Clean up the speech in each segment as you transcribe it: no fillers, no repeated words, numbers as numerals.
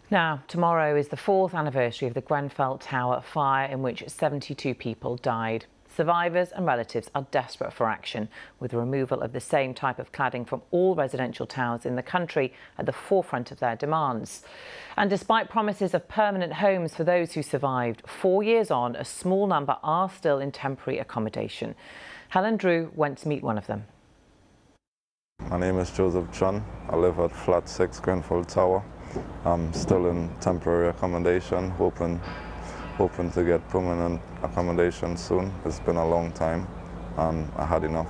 Now, tomorrow is the 4th anniversary of the Grenfell Tower fire in which 72 people died. Survivors and relatives are desperate for action, with the removal of the same type of cladding from all residential towers in the country at the forefront of their demands. And despite promises of permanent homes for those who survived, 4 years on, a small number are still in temporary accommodation. Helen Drew went to meet one of them. My name is Joseph. I live at flat 6 Grenfell Tower. I'm still in temporary accommodation, hoping to get permanent accommodation soon. It's been a long time and I had enough.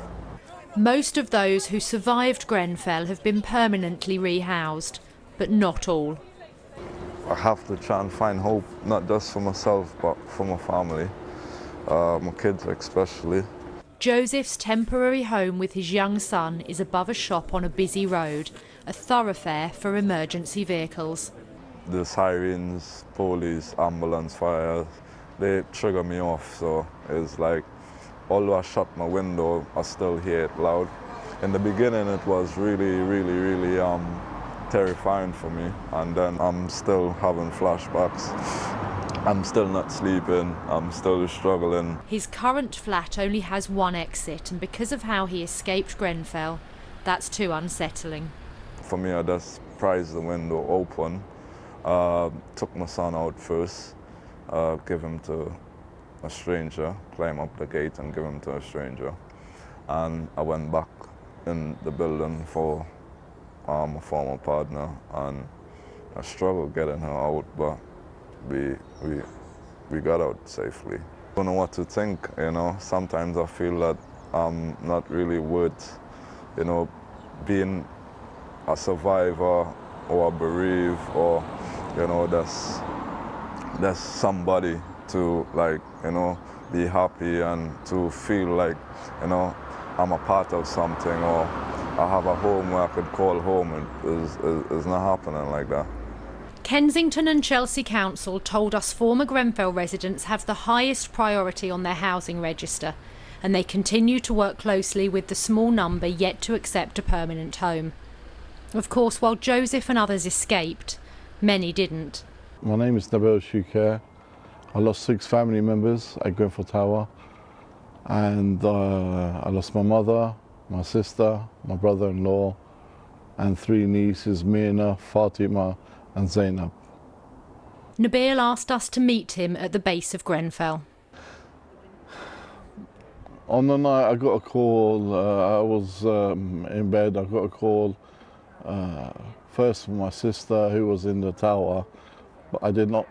Most of those who survived Grenfell have been permanently rehoused, but not all. I have to try and find hope, not just for myself, but for my family, my kids especially. Joseph's temporary home with his young son is above a shop on a busy road, a thoroughfare for emergency vehicles. The sirens, police, ambulance, fires, they trigger me off, so it's like, although I shut my window, I still hear it loud. In the beginning it was really terrifying for me, and then I'm still having flashbacks. I'm still not sleeping, I'm still struggling. His current flat only has one exit, and because of how he escaped Grenfell, that's too unsettling. For me, I just prized the window open, took my son out first, give him to a stranger, climb up the gate and give him to a stranger. And I went back in the building for my former partner, and I struggled getting her out, but we got out safely. I don't know what to think, you know. Sometimes I feel that I'm not really worth, you know, being a survivor or a bereaved, or, you know, there's somebody to, like, you know, be happy and to feel like, you know, I'm a part of something, or I have a home where I could call home. It's not happening like that. Kensington and Chelsea Council told us former Grenfell residents have the highest priority on their housing register, and they continue to work closely with the small number yet to accept a permanent home. Of course, while Joseph and others escaped, many didn't. My name is Nabil. I lost 6 family members at Grenfell Tower, and I lost my mother, my sister, my brother-in-law, and 3 nieces, Mina, Fatima and Zainab. Nabil asked us to meet him at the base of Grenfell. On the night I got a call, I was in bed, I got a call first from my sister who was in the tower, but I did not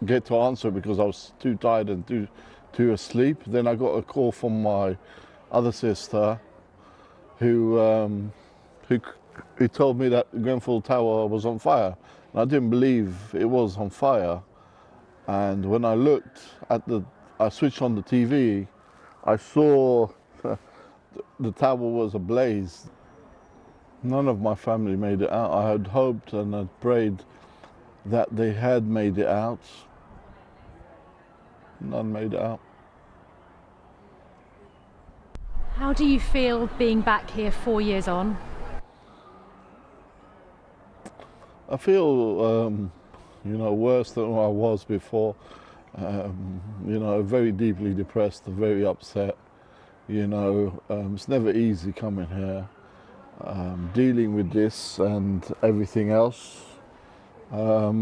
get to answer because I was too tired and too asleep. Then I got a call from my other sister who told me that Grenfell Tower was on fire. And I didn't believe it was on fire. And when I looked at I switched on the TV, I saw the tower was ablaze. None of my family made it out. I had hoped and had prayed that they had made it out. None made it out. How do you feel being back here 4 years on? I feel, you know, worse than I was before. You know, very deeply depressed, very upset. You know, it's never easy coming here, dealing with this and everything else. But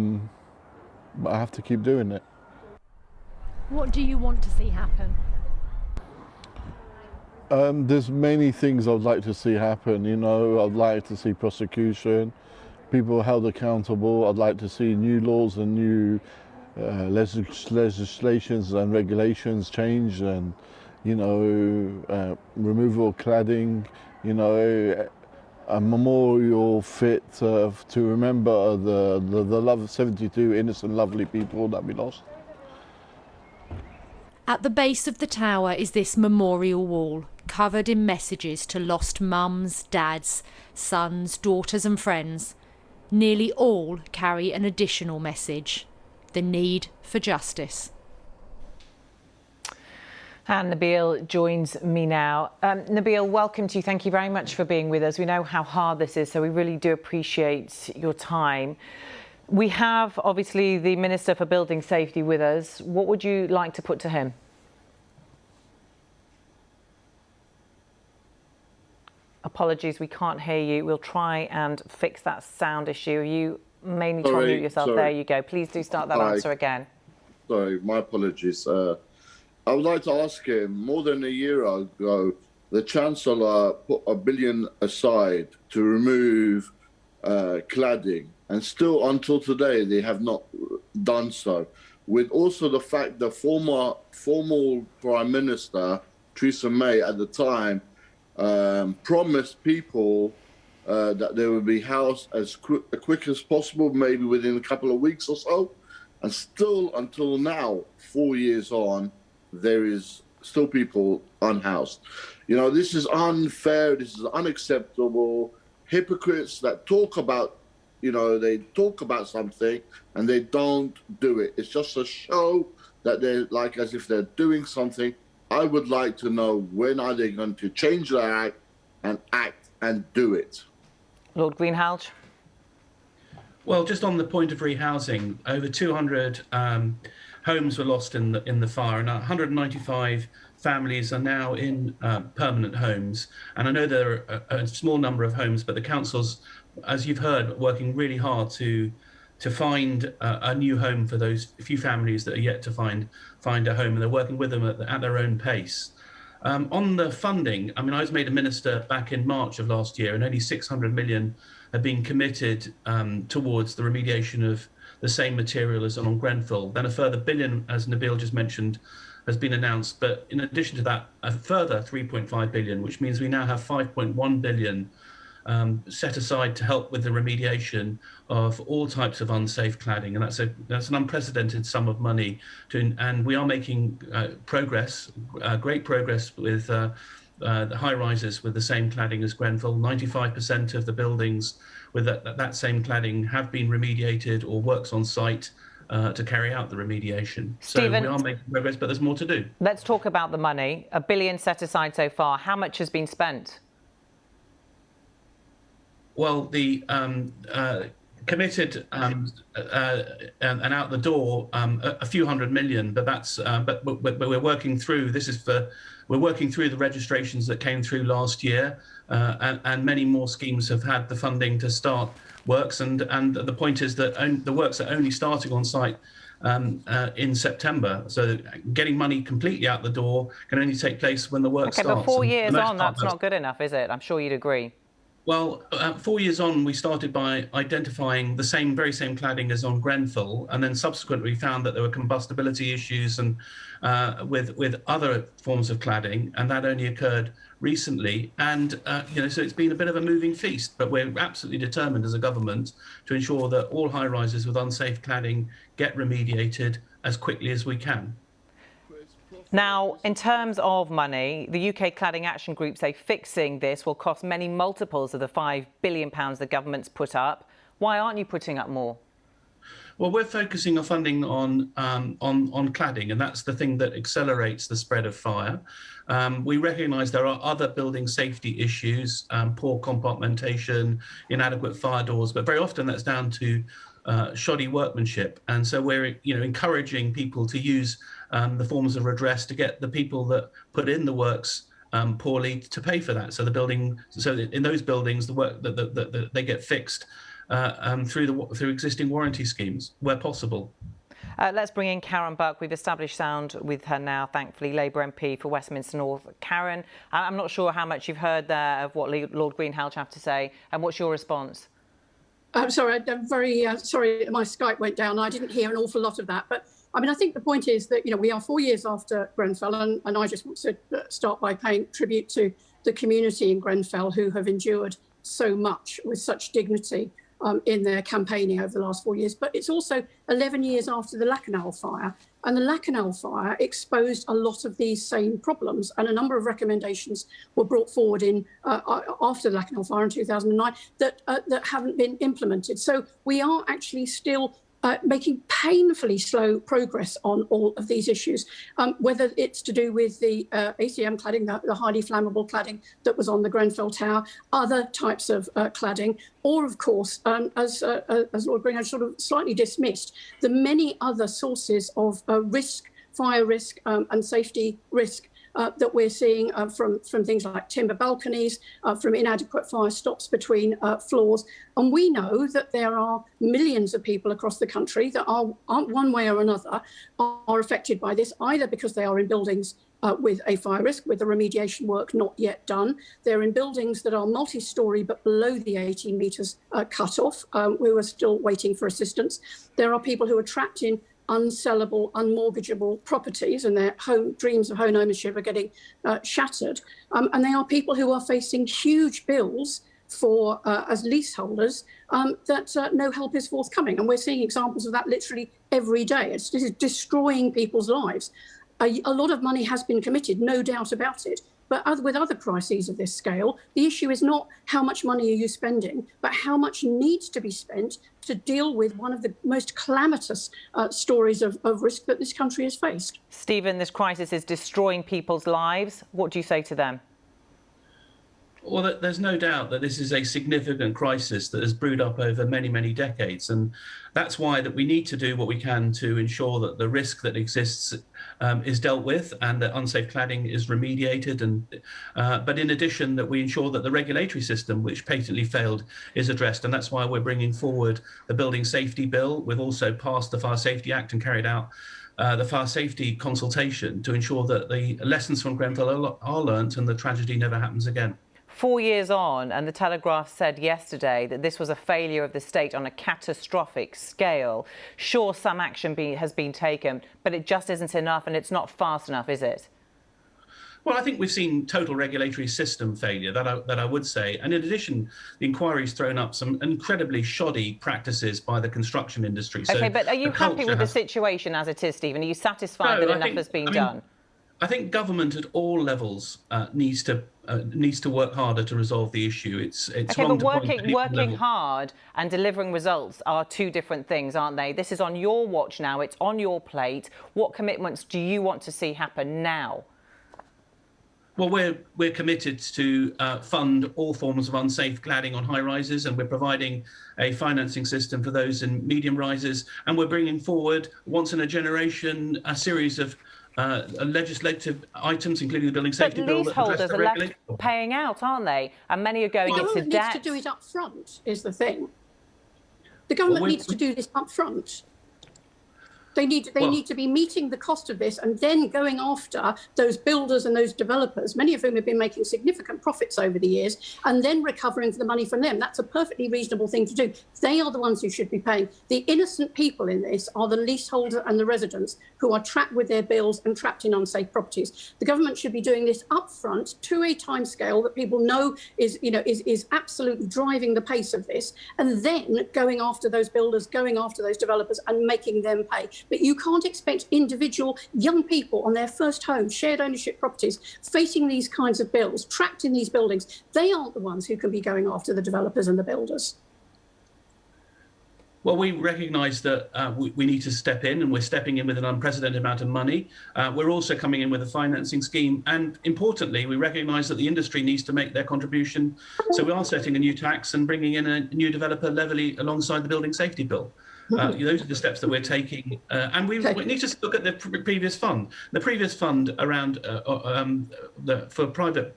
I have to keep doing it. What do you want to see happen? There's many things I'd like to see happen. You know, I'd like to see prosecution, people held accountable. I'd like to see new laws and new legislations and regulations changed, and, you know, removal of cladding, you know, a memorial fit to remember the love of 72 innocent, lovely people that we lost. At the base of the tower is this memorial wall, covered in messages to lost mums, dads, sons, daughters and friends. Nearly all carry an additional message: the need for justice. And Nabil joins me now. Nabil, welcome to you. Thank you very much for being with us. We know how hard this is, so we really do appreciate your time. We have, obviously, the Minister for Building Safety with us. What would you like to put to him? Apologies, we can't hear you. We'll try and fix that sound issue. You may need to unmute yourself. There you go. Please do start that answer again. Sorry, my apologies. I would like to ask him, more than a year ago, the Chancellor put $1 billion aside to remove cladding, and still until today they have not done so. With also the fact the former Prime Minister, Theresa May, at the time, promised people that they would be housed as quick as possible, maybe within a couple of weeks or so. And still, until now, 4 years on, there is still people unhoused. You know, this is unfair. This is unacceptable. Hypocrites that talk about, you know, they talk about something and they don't do it. It's just a show that they're like as if they're doing something. I would like to know, when are they going to change their act and do it? Lord Greenhalgh. Well, just on the point of rehousing, over 200 homes were lost in the fire, and 195 families are now in permanent homes. And I know there are a small number of homes, but the councils, as you've heard, working really hard to find a new home for those few families that are yet to find a home, and they're working with them at their own pace. On the funding, I mean, I was made a minister back in March of last year, and only 600 million have been committed towards the remediation of the same material as on Grenfell. Then a further billion, as Nabil just mentioned, has been announced. But in addition to that, a further 3.5 billion, which means we now have 5.1 billion set aside to help with the remediation of all types of unsafe cladding, and that's an unprecedented sum of money. And we are making progress, great progress with the high rises with the same cladding as Grenfell. 95% of the buildings with that same cladding have been remediated or works on site to carry out the remediation. Stephen, so we are making progress, but there's more to do. Let's talk about the money. $1 billion set aside so far. How much has been spent? Well, the committed and out the door a few hundred million, but that's but we're working through. We're working through the registrations that came through last year, and many more schemes have had the funding to start works. And the point is that the works are only starting on site in September. So getting money completely out the door can only take place when the work starts. Okay, but 4 years on, that's not good enough, is it? I'm sure you'd agree. Well, 4 years on, we started by identifying the very same cladding as on Grenfell, and then subsequently found that there were combustibility issues and with other forms of cladding, and that only occurred recently. And so it's been a bit of a moving feast, but we're absolutely determined as a government to ensure that all high rises with unsafe cladding get remediated as quickly as we can. Now, in terms of money, the UK Cladding Action Group say fixing this will cost many multiples of the £5 billion the government's put up. Why aren't you putting up more? Well, we're focusing our funding on cladding, and that's the thing that accelerates the spread of fire. We recognise there are other building safety issues, poor compartmentation, inadequate fire doors, but very often that's down to shoddy workmanship. And so we're encouraging people to use the forms of redress to get the people that put in the works poorly to pay for that. So in those buildings, the work that they get fixed through existing warranty schemes where possible. Let's bring in Karen Buck. We've established sound with her now, thankfully, Labour MP for Westminster North. Karen, I'm not sure how much you've heard there of what Lord Greenhalgh have to say, and what's your response? I'm sorry, I'm very sorry my Skype went down. I didn't hear an awful lot of that. But I mean, I think the point is that, we are 4 years after Grenfell, and I just want to start by paying tribute to the community in Grenfell who have endured so much with such dignity in their campaigning over the last 4 years. But it's also 11 years after the Lakanal fire, and the Lakanal fire exposed a lot of these same problems, and a number of recommendations were brought forward after the Lakanal fire in 2009 that haven't been implemented. So we are actually still making painfully slow progress on all of these issues, whether it's to do with the ACM cladding, the highly flammable cladding that was on the Grenfell Tower, other types of cladding, or of course, as Lord Greenhalgh sort of slightly dismissed, the many other sources of risk, fire risk and safety risk that we're seeing from things like timber balconies, from inadequate fire stops between floors. And we know that there are millions of people across the country that are one way or another are affected by this, either because they are in buildings with a fire risk, with the remediation work not yet done. They're in buildings that are multi-storey but below the 18 metres cut off. We were still waiting for assistance. There are people who are trapped in unsellable, unmortgageable properties, and their dreams of home ownership are getting shattered. And they are people who are facing huge bills for as leaseholders that no help is forthcoming. And we're seeing examples of that literally every day. This is destroying people's lives. A lot of money has been committed, no doubt about it. But with other crises of this scale, the issue is not how much money are you spending, but how much needs to be spent to deal with one of the most calamitous stories of risk that this country has faced. Stephen, this crisis is destroying people's lives. What do you say to them? Well, there's no doubt that this is a significant crisis that has brewed up over many, many decades. And that's why that we need to do what we can to ensure that the risk that exists is dealt with and that unsafe cladding is remediated. And but in addition, that we ensure that the regulatory system, which patently failed, is addressed. And that's why we're bringing forward the Building Safety Bill. We've also passed the Fire Safety Act and carried out the fire safety consultation to ensure that the lessons from Grenfell are learnt and the tragedy never happens again. 4 years on, and the Telegraph said yesterday that this was a failure of the state on a catastrophic scale. Sure, some action has been taken, but it just isn't enough, and it's not fast enough, is it? Well, I think we've seen total regulatory system failure, that I would say. And in addition, the inquiry's thrown up some incredibly shoddy practices by the construction industry. OK, but are you happy with the situation as it is, Stephen? Are you satisfied that enough has been done? I think government at all levels needs to work harder to resolve the issue. It's OK, but working hard and delivering results are two different things, aren't they? This is on your watch now. It's on your plate. What commitments do you want to see happen now? Well, we're committed to fund all forms of unsafe cladding on high rises, and we're providing a financing system for those in medium rises, and we're bringing forward once in a generation a series of legislative items, including the Building Safety Bill. But leaseholders are left paying out, aren't they? And many are going into debt. The government needs to do it up front, is the thing. The government needs to do this up front. They need to be meeting the cost of this and then going after those builders and those developers, many of whom have been making significant profits over the years, and then recovering the money from them. That's a perfectly reasonable thing to do. They are the ones who should be paying. The innocent people in this are the leaseholder and the residents who are trapped with their bills and trapped in unsafe properties. The government should be doing this upfront to a timescale that people know is absolutely driving the pace of this, and then going after those builders, going after those developers, and making them pay. But you can't expect individual young people on their first home, shared ownership properties, facing these kinds of bills, trapped in these buildings. They aren't the ones who can be going after the developers and the builders. Well, we recognise that we need to step in, and we're stepping in with an unprecedented amount of money. We're also coming in with a financing scheme. And importantly, we recognise that the industry needs to make their contribution. So we are setting a new tax and bringing in a new developer levy alongside the Building Safety Bill. Those are the steps that we're taking. And we need to look at the previous fund. The previous fund around for private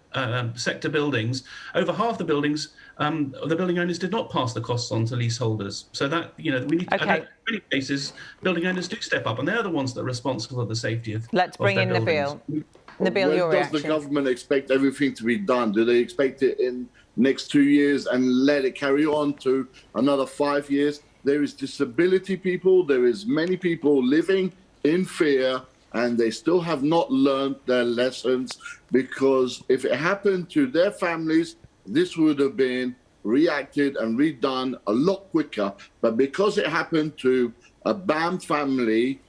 sector buildings, over half the buildings, the building owners did not pass the costs on to leaseholders. So that, we need to, in many cases, building owners do step up, and they're the ones that are responsible for the safety of Let's bring in Nabil. Nabil, your reaction. Does the government expect everything to be done? Do they expect it in next 2 years and let it carry on to another 5 years? There is disability people, there is many people living in fear, and they still have not learned their lessons, because if it happened to their families, this would have been reacted and redone a lot quicker. But because it happened to a BAM family,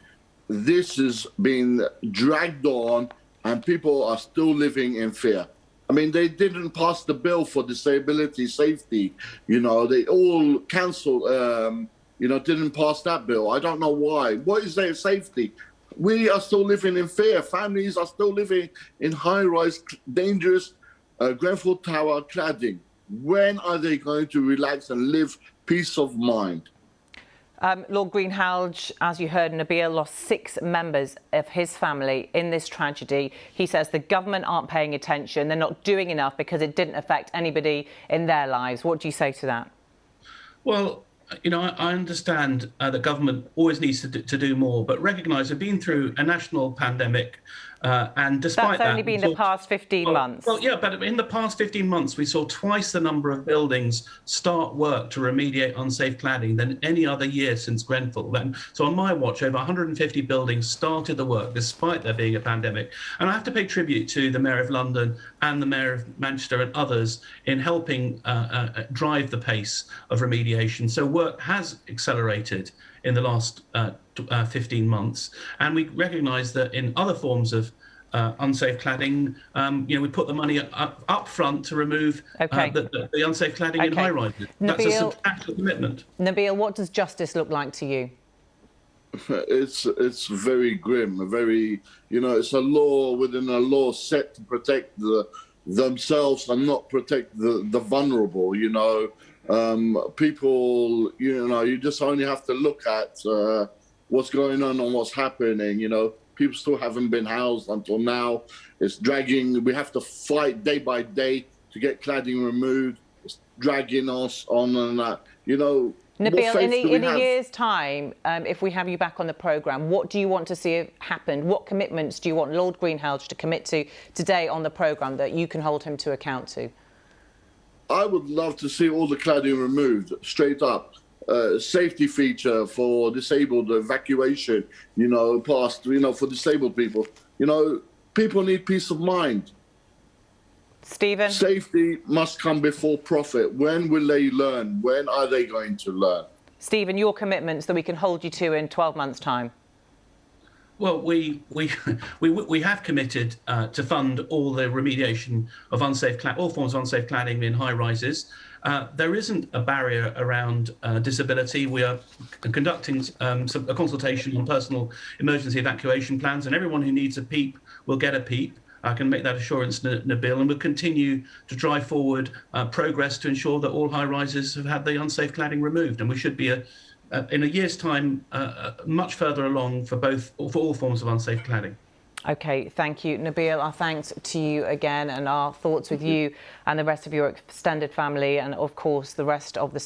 this has been dragged on and people are still living in fear. I mean, they didn't pass the bill for disability safety. They all cancelled didn't pass that bill. I don't know why. What is their safety? We are still living in fear. Families are still living in high-rise, dangerous Grenfell Tower cladding. When are they going to relax and live peace of mind? Lord Greenhalgh, as you heard, Nabil lost 6 members of his family in this tragedy. He says the government aren't paying attention. They're not doing enough because it didn't affect anybody in their lives. What do you say to that? Well, I understand that government always needs to do more, but recognise we've been through a national pandemic, and despite that... That's only been the past 15 months. Well, yeah, but in the past 15 months, we saw twice the number of buildings start work to remediate unsafe cladding than any other year since Grenfell. So on my watch, over 150 buildings started the work, despite there being a pandemic. And I have to pay tribute to the Mayor of London and the Mayor of Manchester and others in helping drive the pace of remediation. So work has accelerated in the last 15 months. And we recognise that in other forms of unsafe cladding, we put the money up front to remove the unsafe cladding in high rises. That's a substantial commitment. Nabil, what does justice look like to you? It's very grim, very, it's a law within a law set to protect themselves and not protect the vulnerable, people, you just only have to look at what's going on and what's happening, People still haven't been housed until now. It's dragging. We have to fight day by day to get cladding removed. It's dragging us on and that. Nabil, in a year's time, if we have you back on the programme, what do you want to see happen? What commitments do you want Lord Greenhalgh to commit to today on the programme that you can hold him to account to? I would love to see all the cladding removed, straight up. Safety feature for disabled evacuation, for disabled people. People need peace of mind. Stephen? Safety must come before profit. When will they learn? When are they going to learn? Stephen, your commitments that we can hold you to in 12 months' time. Well, we have committed to fund all the remediation of all forms of unsafe cladding in high rises. There isn't a barrier around disability. We are conducting a consultation on personal emergency evacuation plans, and everyone who needs a PEEP will get a PEEP. I can make that assurance, Nabil, and we'll continue to drive forward progress to ensure that all high rises have had the unsafe cladding removed, and we should be in a year's time much further along for all forms of unsafe cladding. OK, thank you, Nabil. Our thanks to you again, and our thoughts with you and the rest of your extended family, and of course the rest of the